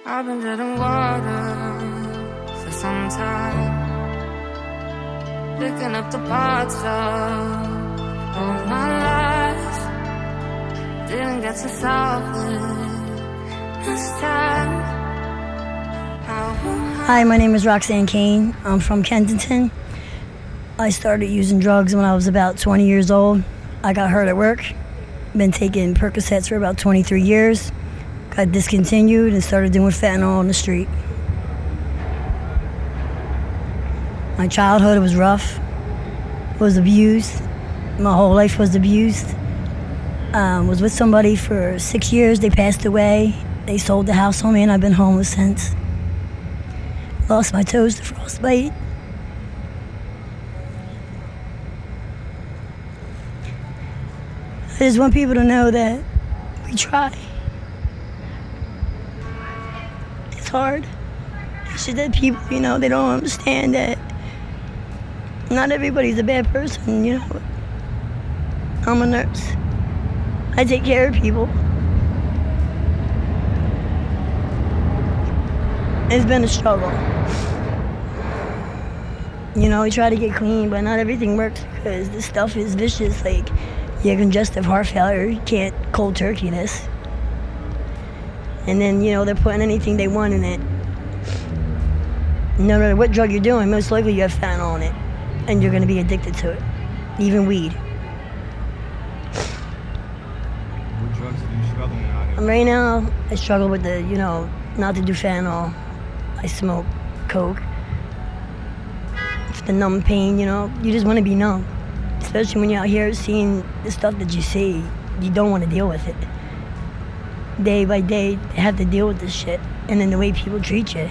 I've been drinking water for some time, picking up the parts of all my life. Didn't get to solve it this time. Hi, my name is Roxy. I'm from Kensington. I started using drugs when I was about 20 years old. I got hurt at work. Been taking Percocets for about 23 years. Got discontinued and started doing fentanyl on the street. My childhood was rough. Was abused. My whole life was abused. Was with somebody for 6 years. They passed away. They sold the house on me, and I've been homeless since. Lost my toes to frostbite. I just want people to know that we try. It's hard. It's just that people, they don't understand that not everybody's a bad person, I'm a nurse. I take care of people. It's been a struggle. We try to get clean, but not everything works because this stuff is vicious. Like, you have congestive heart failure, you can't cold turkey this. And then, they're putting anything they want in it. No matter what drug you're doing, most likely you have fentanyl in it, and you're gonna be addicted to it, even weed. What drugs are you struggling out here? Right now, I struggle with the, not to do fentanyl. I smoke coke. It's the numb pain, you just want to be numb. Especially when you're out here seeing the stuff that you see, you don't want to deal with it. Day by day, you have to deal with this shit. And then the way people treat you.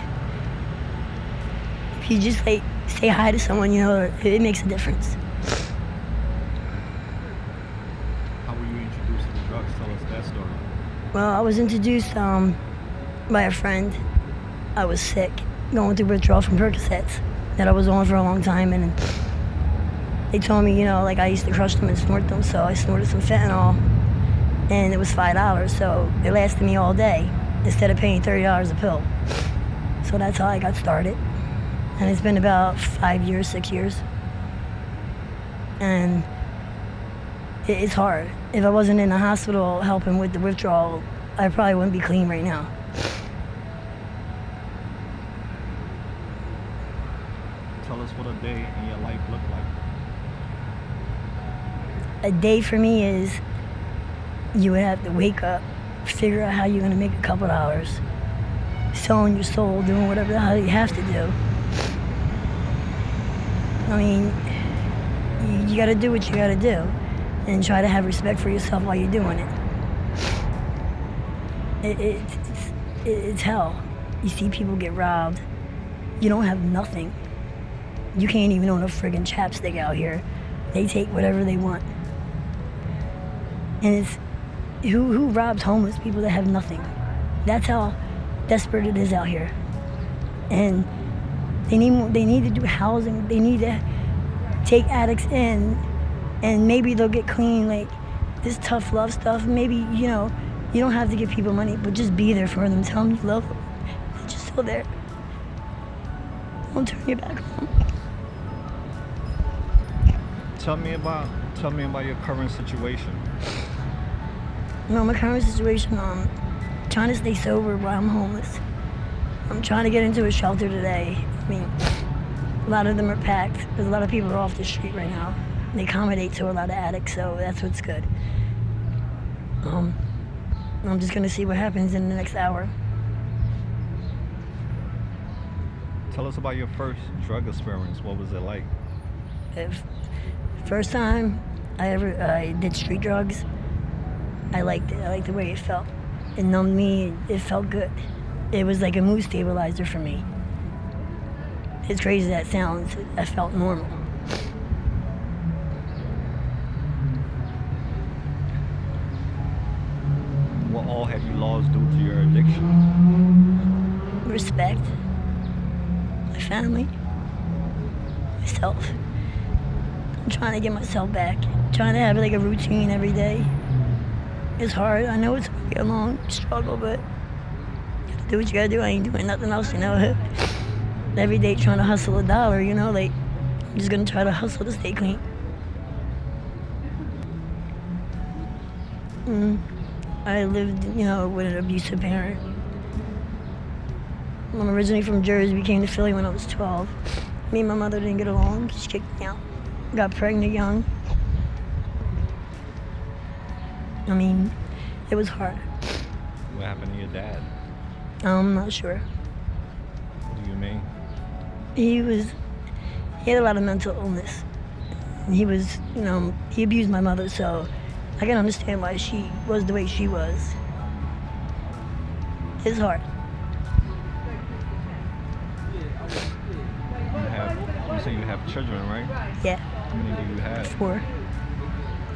If you just say hi to someone, it makes a difference. How were you introduced to the drugs? Tell us that story. Well, I was introduced by a friend. I was sick, going through withdrawal from Percocets that I was on for a long time, and they told me, I used to crush them and snort them, so I snorted some fentanyl, and it was $5, so it lasted me all day instead of paying $30 a pill. So that's how I got started, and it's been about 5 years, 6 years, and it's hard. If I wasn't in the hospital helping with the withdrawal, I probably wouldn't be clean right now. Tell us what a day in your life looked like. A day for me is you would have to wake up, figure out how you're going to make a couple dollars, selling your soul, doing whatever the hell you have to do. I mean, you got to do what you got to do and try to have respect for yourself while you're doing it. It's hell. You see people get robbed. You don't have nothing. You can't even own a friggin' chapstick out here. They take whatever they want. And it's who robs homeless people that have nothing? That's how desperate it is out here. And they need to do housing. They need to take addicts in, and maybe they'll get clean. Like this tough love stuff. Maybe you don't have to give people money, but just be there for them. Tell them you love them. They're just still there. Don't turn your back on them. Tell me about your current situation. My current situation, trying to stay sober while I'm homeless. I'm trying to get into a shelter today. I mean, a lot of them are packed. There's a lot of people are off the street right now. They accommodate to a lot of addicts, so that's what's good. I'm just gonna see what happens in the next hour. Tell us about your first drug experience. What was it like? First time I did street drugs, I liked it. I liked the way it felt. It numbed me. It felt good. It was like a mood stabilizer for me. As crazy as that sounds, I felt normal. What all have you lost due to your addiction? Respect. My family. Myself. I'm trying to get myself back. Trying to have like a routine every day. It's hard. I know it's gonna be a long struggle, but do what you gotta do. I ain't doing nothing else, you know. Every day trying to hustle a dollar, you know, like, I'm just gonna try to hustle to stay clean. I lived, you know, with an abusive parent. I'm originally from Jersey. We came to Philly when I was 12. Me and my mother didn't get along. She kicked me out. Got pregnant young. I mean, it was hard. What happened to your dad? I'm not sure. What do you mean? He had a lot of mental illness. He was, you know, he abused my mother, so I can understand why she was the way she was. It's hard. You say you have children, right? Yeah. How many do you have? 4.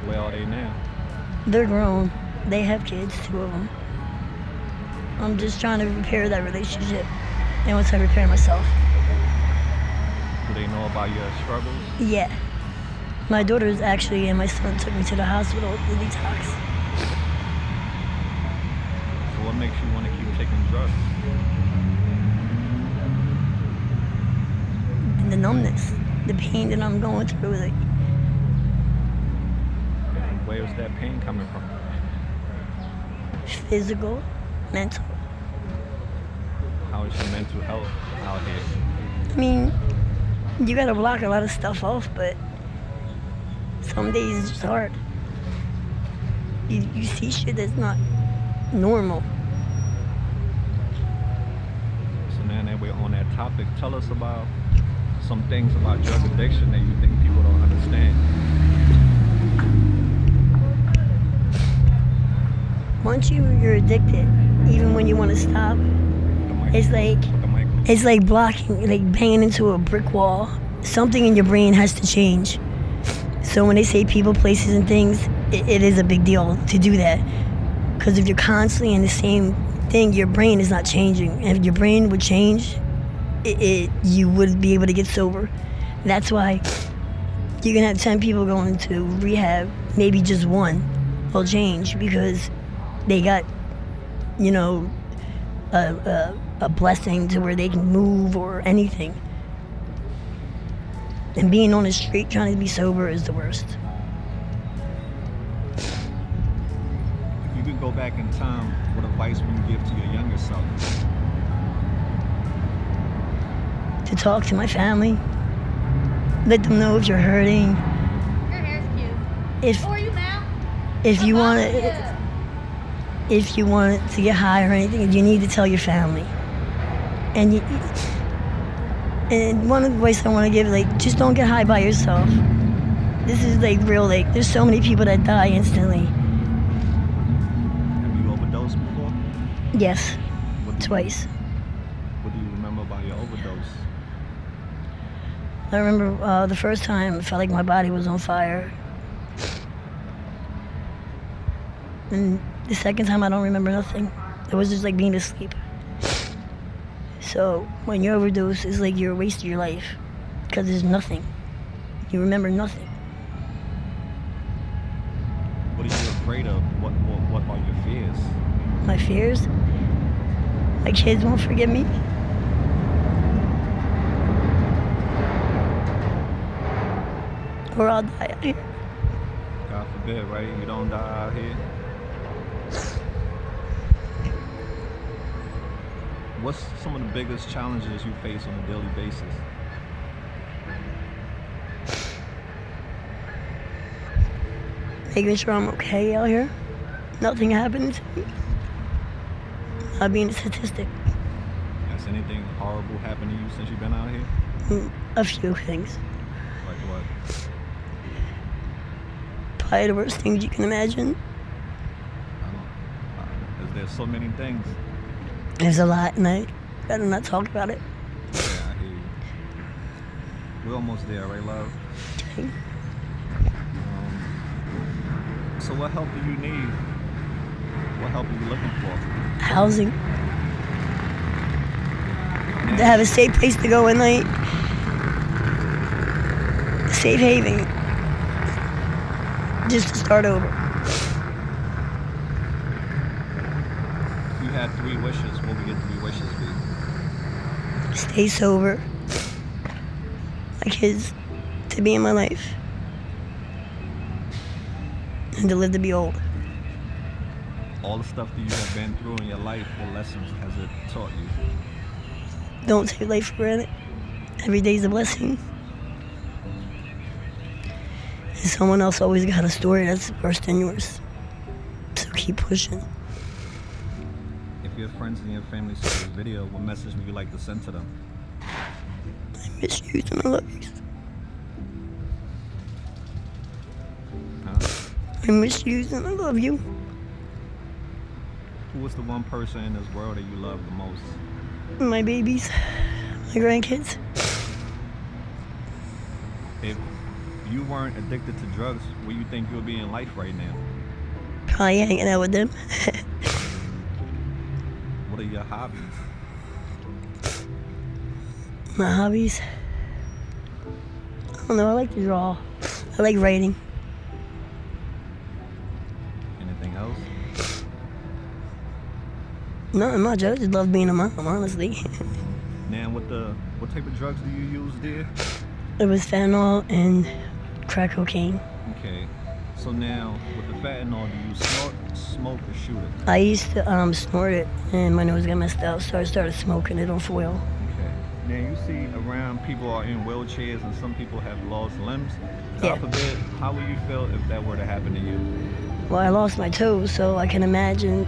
Where are they now? They're grown. They have kids, 2 of them. I'm just trying to repair that relationship. And once I repair myself. Do they know about your struggles? Yeah. My daughters actually and my son took me to the hospital to detox. So what makes you want to keep taking drugs? The numbness, the pain that I'm going through. Like, And where is that pain coming from? physical, mental. How is your mental health out here? I mean, you gotta block a lot of stuff off, but some days it's just hard. You see shit that's not normal. So now that we're on that topic, tell us about some things about drug addiction that you think people don't understand. Once you're addicted, even when you want to stop, it's like blocking, like banging into a brick wall. Something in your brain has to change. So when they say people, places, and things, it is a big deal to do that. Because if you're constantly in the same thing, your brain is not changing. And if your brain would change, you would be able to get sober. That's why you can have 10 people going to rehab, maybe just 1 will change because they got, you know, a blessing to where they can move or anything. And being on the street trying to be sober is the worst. If you could go back in time, what advice would you give to your younger self? To talk to my family, let them know if you're hurting. Your hair's cute. If How are you, ma'am? if you want to get high or anything, you need to tell your family. And one advice I want to give, like, just don't get high by yourself. This is like real, like, there's so many people that die instantly. Have you overdosed before? Yes, twice. What do you remember about your overdose? I remember the first time I felt like my body was on fire. And the second time I don't remember nothing. It was just like being asleep. So when you overdose, it's like you're wasting your life because there's nothing. You remember nothing. What are you afraid of? What are your fears? My fears? My kids won't forgive me. Or I'll die out here. God forbid, right? You don't die out here. What's some of the biggest challenges you face on a daily basis? Making sure I'm okay out here. Nothing happened to me. Not being a statistic. Has anything horrible happened to you since you've been out here? A few things. Like what? Probably the worst things you can imagine. There's so many things. There's a lot, and I better not talk about it. Yeah, I hear you. We're almost there, right, love? Okay. So what help do you need? What help are you looking for? Housing. To have a safe place to go at night. A safe haven. Just to start over. If you had 3 wishes, what would your 3 wishes stay sober, my kids to be in my life, and to live to be old. All the stuff that you have been through in your life, what lessons has it taught you? Don't take life for granted. Every day's a blessing. And someone else always got a story that's worse than yours. So keep pushing. If your friends and your family saw this video, what message would you like to send to them? I miss you and I love you. Huh? I miss you and I love you. Who was the one person in this world that you love the most? My babies, my grandkids. If you weren't addicted to drugs, where you think you'll be in life right now? Probably hanging out with them. What are your hobbies? My hobbies? I don't know, I like to draw. I like writing. Anything else? Nothing much, I just love being a mom, honestly. Now, what type of drugs do you use, dear? It was fentanyl and crack cocaine. Okay. So now, with the fentanyl, do you snort, smoke, or shoot it? I used to snort it, and my nose got messed up, so I started smoking it on foil. Okay. Now, you see around people are in wheelchairs and some people have lost limbs. Yeah. God forbid, how would you feel if that were to happen to you? Well, I lost my toes, so I can imagine.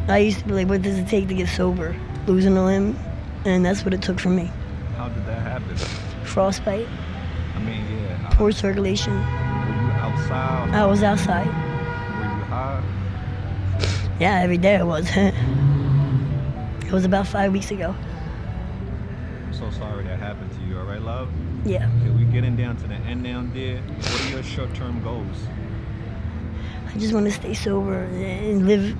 I used to be like, what does it take to get sober? Losing a limb, and that's what it took from me. How did that happen? Frostbite, I mean, yeah. poor circulation. Were you outside? I was outside. Were you high? Yeah, every day I was. It was about 5 weeks ago. I'm so sorry that happened to you, all right, love? Yeah. Okay, we're getting down to the end now, dear. What are your short-term goals? I just want to stay sober and live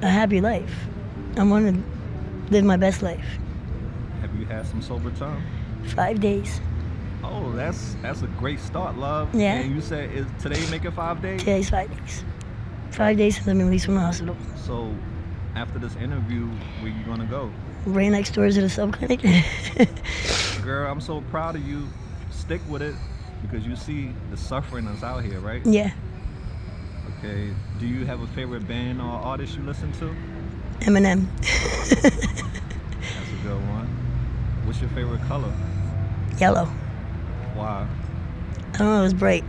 a happy life. I want to live my best life. Have you had some sober time? 5 days. Oh, that's a great start, love. Yeah. And you said, is today making 5 days? Today's 5 days. 5 days since I've been released from the hospital. So, after this interview, where you gonna go? Right next door to the sub-clinic. Girl, I'm so proud of you. Stick with it, because you see the suffering that's out here, right? Yeah. Okay. Do you have a favorite band or artist you listen to? Eminem. That's a good one. What's your favorite color? Yellow. Why? I don't know, it's bright.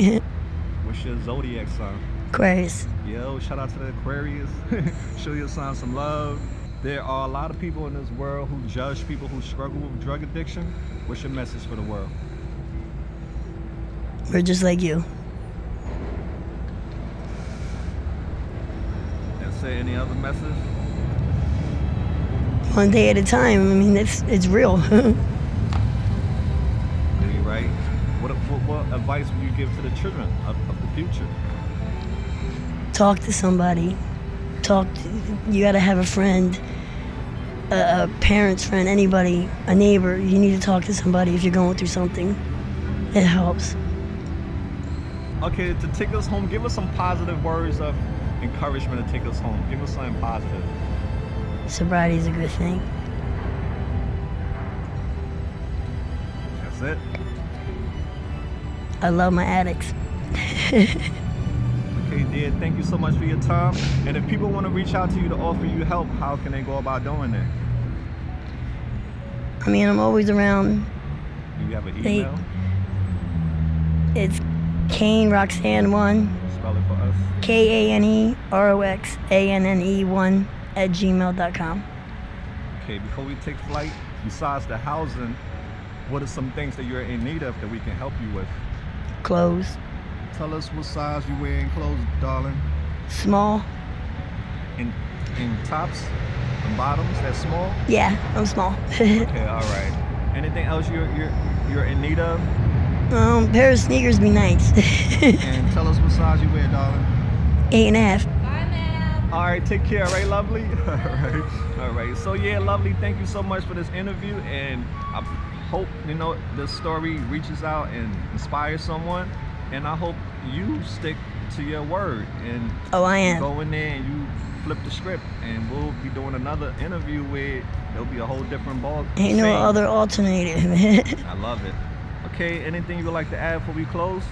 What's your zodiac sign? Aquarius. Yo, shout out to the Aquarius. Show your sign some love. There are a lot of people in this world who judge people who struggle with drug addiction. What's your message for the world? We're just like you. And say any other message? One day at a time. I mean, it's real. Are you right? What advice would you give to the children of the future? Talk to somebody. You gotta have a friend, a parent's friend, anybody, a neighbor. You need to talk to somebody if you're going through something. It helps. Okay, to take us home, give us some positive words of encouragement to take us home. Give us something positive. Sobriety is a good thing. That's it. I love my addicts. Okay, dear, thank you so much for your time. And if people want to reach out to you to offer you help, how can they go about doing that? I mean, I'm always around. Do you have an email? It's Kane Roxanne1. Spell it for us. KaneRoxanne1@gmail.com. Okay, before we take flight, besides the housing, what are some things that you're in need of that we can help you with? Clothes. Tell us what size you wear in clothes, darling. Small. In tops and bottoms, that's small? Yeah, I'm small. Okay, all right. Anything else you're in need of? Pair of sneakers be nice. And tell us what size you wear, darling. 8.5. Bye, ma'am. All right, take care, right, lovely? All right. So yeah, lovely, thank you so much for this interview, and I hope, this story reaches out and inspires someone, and I hope you stick to your word, and Oh, I you am. go in there and you flip the script, and we'll be doing another interview where there'll be a whole different ball. Ain't no scene. other alternative. I love it. Okay, anything you would like to add before we close?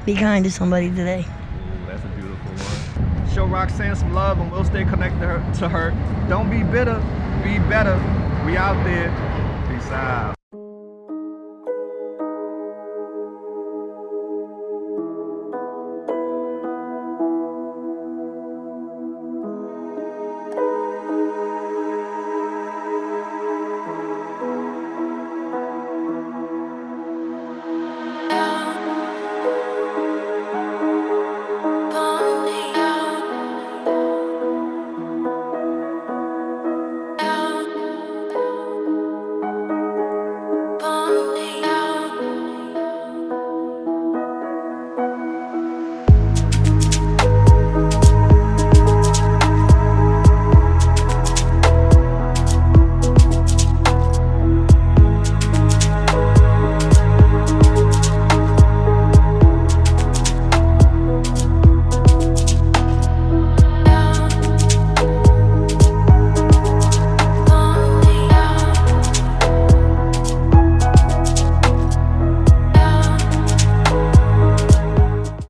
Be kind to somebody today. Ooh, that's a beautiful one. Show Roxanne some love, and we'll stay connected to her. Don't be bitter, be better. We out there. Peace out.